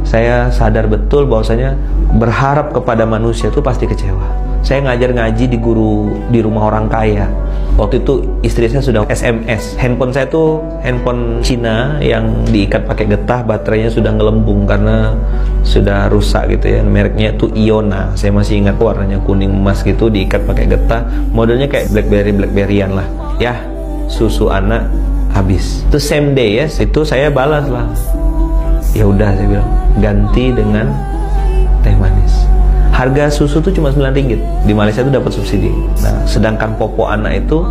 saya sadar betul bahwasanya berharap kepada manusia itu pasti kecewa. Saya ngajar ngaji di rumah orang kaya. Waktu itu istri saya sudah SMS. Handphone saya tuh handphone Cina yang diikat pakai getah, baterainya sudah ngelembung karena sudah rusak gitu ya. Mereknya tuh Iona. Saya masih ingat warnanya kuning emas gitu, diikat pakai getah. Modelnya kayak BlackBerryan lah. Ya, susu anak habis. Itu same day ya. Itu saya balas lah. Ya udah, saya bilang ganti dengan teh manis. Harga susu tuh cuma 9 ringgit. Di Malaysia tuh dapat subsidi. Nah, sedangkan popok anak itu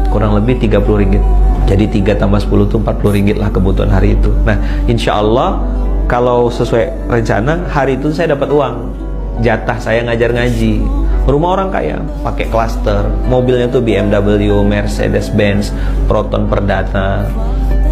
kurang lebih 30 ringgit. Jadi 3 tambah 10 tuh 40 ringgit lah kebutuhan hari itu. Nah, insya Allah kalau sesuai rencana, hari itu saya dapat uang. Jatah saya ngajar ngaji. Rumah orang kaya, pakai klaster. Mobilnya tuh BMW, Mercedes-Benz, Proton Perdana.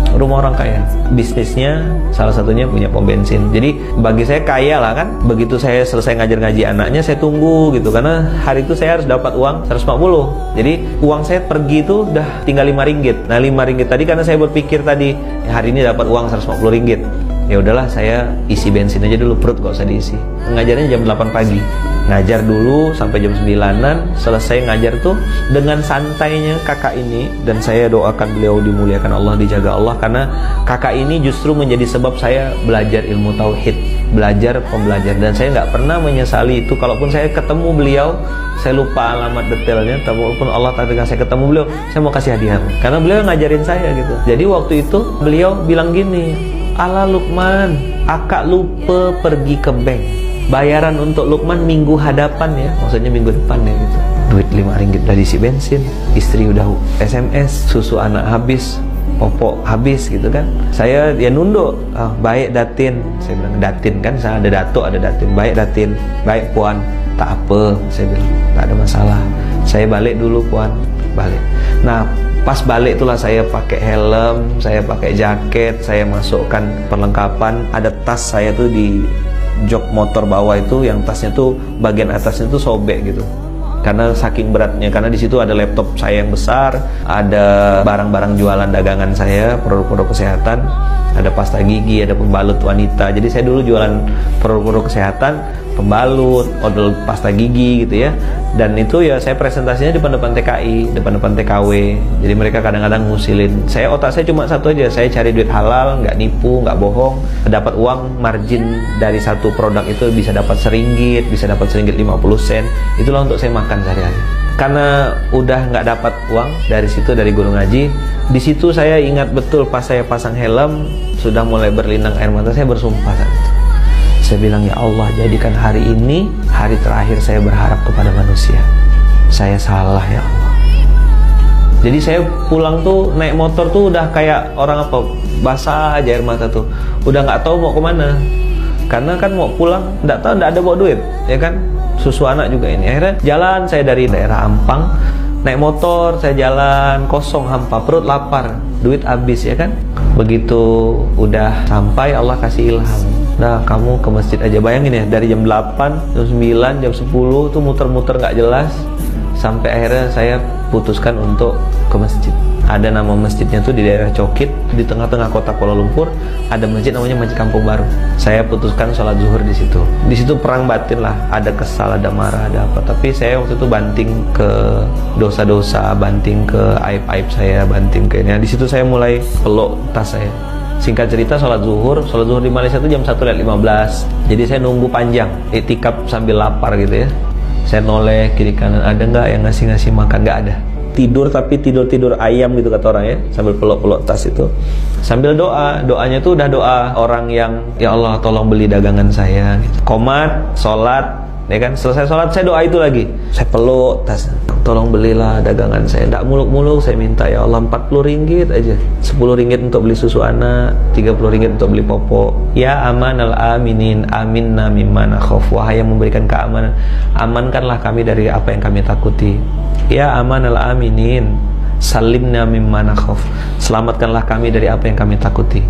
Rumah orang kaya. Bisnisnya salah satunya punya pom bensin. Jadi bagi saya kaya lah kan. Begitu saya selesai ngajar ngaji anaknya, saya tunggu gitu. Karena hari itu saya harus dapat uang 140. Jadi uang saya pergi itu udah tinggal 5 ringgit. Nah 5 ringgit tadi karena saya berpikir tadi ya, hari ini dapat uang 140 ringgit. Ya udahlah, saya isi bensin aja dulu, perut gak usah diisi. Ngajarnya jam 8 pagi. Ngajar dulu sampai jam 9-an. Selesai ngajar tuh dengan santainya kakak ini. Dan saya doakan beliau dimuliakan Allah, dijaga Allah. Karena kakak ini justru menjadi sebab saya belajar ilmu tauhid, belajar pembelajar. Dan saya nggak pernah menyesali itu. Kalaupun saya ketemu beliau, saya lupa alamat detailnya, tapi walaupun Allah takdirkan saya ketemu beliau, saya mau kasih hadiah. Karena beliau ngajarin saya gitu. Jadi waktu itu beliau bilang gini, "Ala Lukman, akak lupa pergi ke bank. Bayaran untuk Lukman minggu hadapan ya." Maksudnya minggu depan ya gitu. Duit 5 ringgit udah diisi bensin, istri udah SMS, susu anak habis, popok habis gitu kan. Saya ya nunduk. Baik Datin, saya bilang. Datin kan, saya ada datuk ada Datin. Baik Datin, baik Puan. Tak apa, saya bilang, tak ada masalah. Saya balik dulu Puan, balik. Nah pas balik itulah saya pakai helm, saya pakai jaket, saya masukkan perlengkapan. Ada tas saya tuh di jok motor bawah itu, yang tasnya tuh bagian atasnya tuh sobek gitu. Karena saking beratnya, karena di situ ada laptop saya yang besar, ada barang-barang jualan dagangan saya, produk-produk kesehatan, ada pasta gigi, ada pembalut wanita. Jadi saya dulu jualan produk-produk kesehatan, pembalut, odol pasta gigi gitu ya. Dan itu ya saya presentasinya depan-depan TKI, depan-depan TKW. Jadi mereka kadang-kadang ngusilin. Otak saya cuma satu aja, saya cari duit halal, nggak nipu, nggak bohong. Dapat uang, margin dari satu produk itu bisa dapat RM1, bisa dapat RM1.50. Itulah untuk saya makan sehari-hari. Karena udah nggak dapat uang dari situ, dari guru ngaji, di situ saya ingat betul pas saya pasang helm, sudah mulai berlinang air mata, saya bersumpah saat itu. Saya bilang, ya Allah, jadikan hari ini hari terakhir saya berharap kepada manusia. Saya salah ya Allah. Jadi saya pulang tuh naik motor tuh udah kayak orang apa, basah aja air mata tuh. Udah nggak tahu mau kemana. Karena kan mau pulang, nggak tahu, nggak ada bawa duit, ya kan? Susu anak juga ini. Akhirnya jalan saya dari daerah Ampang, naik motor, saya jalan kosong, hampa, perut lapar, duit habis ya kan. Begitu udah sampai, Allah kasih ilham. Nah, kamu ke masjid aja. Bayangin ya, dari jam 8, jam 9, jam 10 tuh muter-muter nggak jelas. Sampai akhirnya saya putuskan untuk ke masjid. Ada nama masjidnya tuh di daerah Cokit, di tengah-tengah kota Kuala Lumpur. Ada masjid namanya Masjid Kampung Baru. Saya putuskan sholat zuhur di situ. Di situ perang batin lah. Ada kesal, ada marah, ada apa. Tapi saya waktu itu banting ke dosa-dosa, banting ke aib-aib saya, banting ke ini. Di situ saya mulai peluk tas saya. Singkat cerita, sholat zuhur di Malaysia itu jam 1:15. Jadi saya nunggu panjang, iktikaf sambil lapar gitu ya. Saya noleh kiri kanan, ada nggak yang ngasih makan? Nggak ada. Tidur, tapi tidur ayam gitu kata orang ya, sambil peluk-peluk tas itu, sambil doa. Doanya tuh udah doa orang yang, ya Allah tolong beli dagangan saya gitu. Komat, sholat, ya kan, selesai sholat saya doa itu lagi, saya peluk tas, tolong belilah dagangan saya. Nggak muluk-muluk, saya minta ya Allah 40 ringgit aja, 10 ringgit untuk beli susu anak, 30 ringgit untuk beli popok. Ya amanal aminin, aminna mimma nakhaf. Wahai yang memberikan keamanan, amankanlah kami dari apa yang kami takuti. Ya amanal aminin, salimna mimma nakhaf. Selamatkanlah kami dari apa yang kami takuti.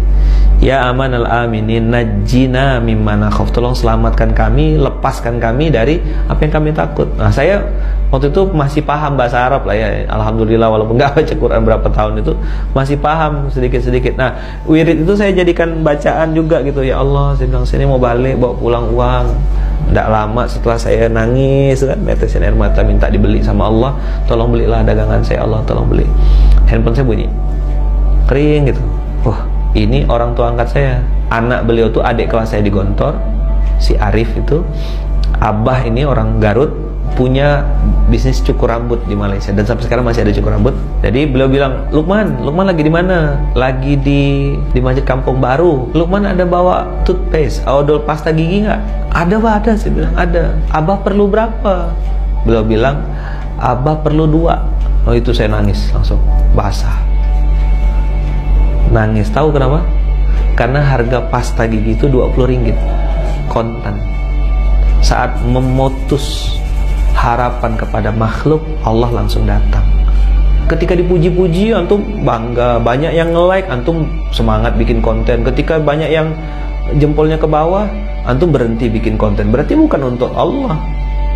Ya amanal aminin, najjina mimma nakhaf. Tolong selamatkan kami, lepaskan kami dari apa yang kami takut. Nah, saya Waktu itu masih paham bahasa Arab lah ya, alhamdulillah, walaupun nggak baca Quran berapa tahun itu masih paham sedikit-sedikit. Nah, wirid itu saya jadikan bacaan juga gitu. Ya Allah, saya bilang sini mau balik bawa pulang uang. Nggak lama setelah saya nangis kan, netesin air mata minta dibeli sama Allah, tolong belilah dagangan saya, Allah tolong beli. Handphone saya bunyi kering gitu. Wah, ini orang tua angkat saya. Anak beliau tuh adik kelas saya di Gontor, si Arif itu. Abah ini orang Garut, punya bisnis cukur rambut di Malaysia dan sampai sekarang masih ada cukur rambut. Jadi beliau bilang, Lukman lagi di mana? Lagi di Masjid Kampung Baru. Lukman ada bawa toothpaste, odol pasta gigi nggak? Ada Pak, ada. Saya bilang ada. Abah perlu berapa? Beliau bilang, Abah perlu 2. Oh, itu saya nangis langsung basah. Nangis, tahu kenapa? Karena harga pasta gigi itu 20 ringgit kontan. Saat memutus harapan kepada makhluk, Allah langsung datang. Ketika dipuji-puji, antum bangga, banyak yang nge-like, antum semangat bikin konten. Ketika banyak yang jempolnya ke bawah, antum berhenti bikin konten. Berarti bukan untuk Allah,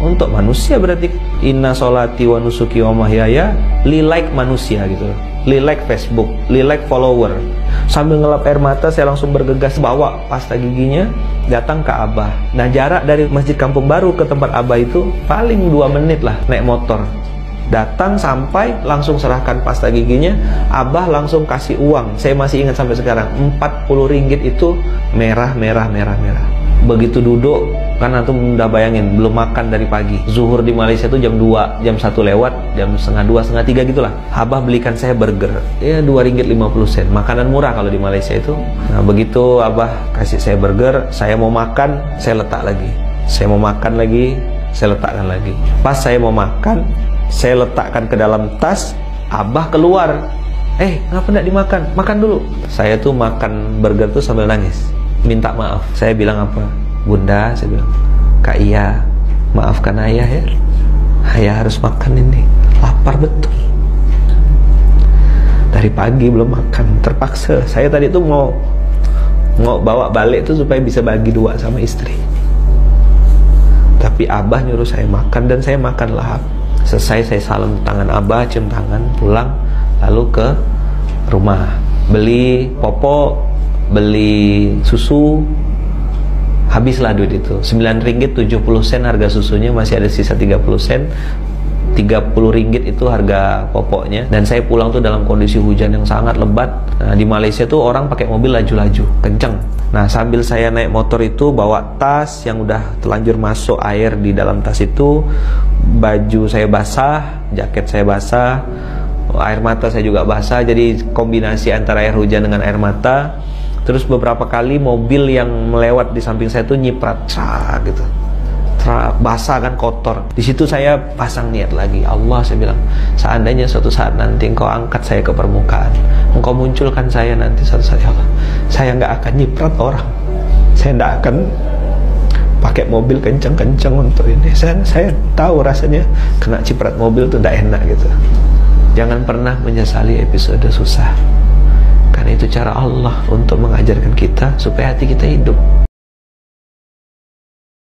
untuk manusia. Berarti inna sholati wa nusuki wa mahyaya li-like manusia gitu, li-like Facebook, li-like follower. Sambil ngelap air mata, saya langsung bergegas bawa pasta giginya, datang ke Abah. Nah, jarak dari Masjid Kampung Baru ke tempat Abah itu paling 2 menit lah naik motor. Datang sampai langsung serahkan pasta giginya, Abah langsung kasih uang. Saya masih ingat sampai sekarang, 40 ringgit itu merah. Begitu duduk, kan antum udah bayangin belum makan dari pagi. Zuhur di Malaysia itu jam 2, jam 1 lewat, jam setengah 2, setengah 3 gitulah. Abah belikan saya burger, ya 2 ringgit 50 sen. Makanan murah kalau di Malaysia itu. Nah, begitu Abah kasih saya burger, saya mau makan, saya letak lagi. Saya mau makan lagi, saya letakkan lagi. Pas saya mau makan, saya letakkan ke dalam tas, Abah keluar. Ngapa enggak dimakan? Makan dulu. Saya tuh makan burger tuh sambil nangis, minta maaf. Saya bilang apa? Bunda, saya bilang, Kak Iya, maafkan ayah ya. Ayah harus makan ini, lapar betul. Dari pagi belum makan, terpaksa. Saya tadi tuh mau bawa balik tuh supaya bisa bagi 2 sama istri. Tapi Abah nyuruh saya makan dan saya makan lahap. Selesai saya salam tangan Abah, cium tangan, pulang, lalu ke rumah beli popok, beli susu. Habislah duit itu, 9 ringgit 70 sen harga susunya, masih ada sisa 30 sen. 30 ringgit itu harga popoknya. Dan saya pulang tuh dalam kondisi hujan yang sangat lebat. Nah, di Malaysia tuh orang pakai mobil laju-laju, kenceng. Nah, sambil saya naik motor itu bawa tas yang udah terlanjur masuk air di dalam tas itu. Baju saya basah, jaket saya basah, air mata saya juga basah. Jadi kombinasi antara air hujan dengan air mata. Terus beberapa kali mobil yang melewat di samping saya tuh nyiprat gitu. Basah kan, kotor. Di situ saya pasang niat lagi. Allah, saya bilang, seandainya suatu saat nanti Engkau angkat saya ke permukaan, Engkau munculkan saya nanti suatu saat, ya Allah, saya nggak akan nyiprat orang. Saya nggak akan pakai mobil kencang-kencang untuk ini. Saya tahu rasanya kena ciprat mobil tuh nggak enak gitu. Jangan pernah menyesali episode susah. Karena itu cara Allah untuk mengajarkan kita supaya hati kita hidup.